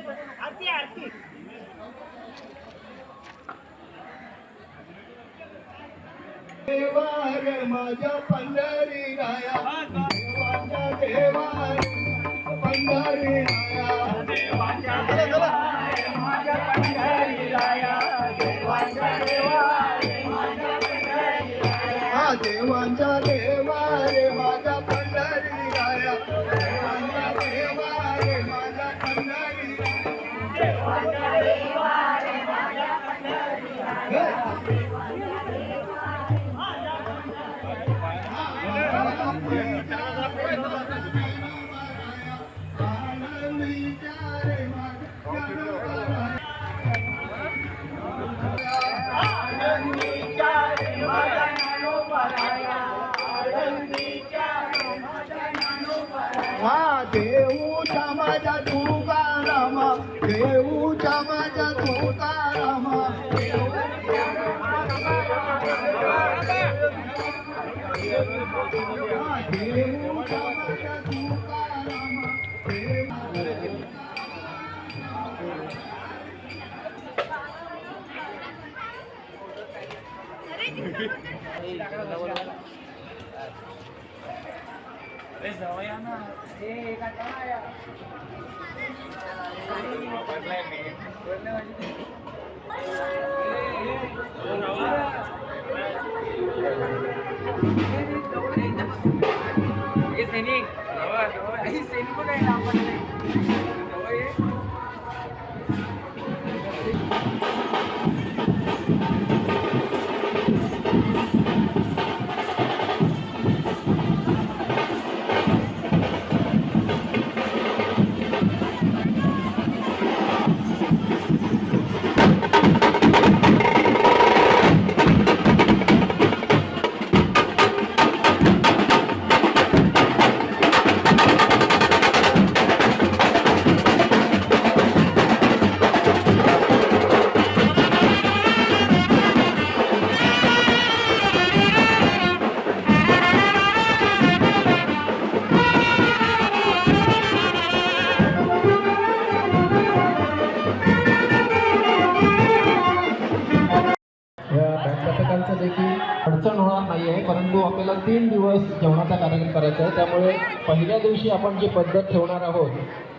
आरती आरती देवार माझ्या पंढरी राया देवाच्या देवार पंढरी राया देवाच्या देवारे माझ्या पंढरी राया देवाच्या देवारे माझ्या पंढरी राया हा देवाच्या देवार माझ्या पंढरी राया देवाच्या देवार माझ्या पंढरी देवाच्या देवारे माझ्या पंढरी राया हा देऊच्या माझ्या तुकाराम देऊच्या माझ्या तुकाराम देऊच्या माझ्या तुकाराम अरे जाऊया ना हे एका या सैनिक सैनिक पण आहे आपण देखील अडचण होणार नाही आहे, परंतु आपल्याला 3 दिवस जेवणाचा कार्यक्रम करायचा आहे. त्यामुळे पहिल्या दिवशी आपण जी पद्धत ठेवणार आहोत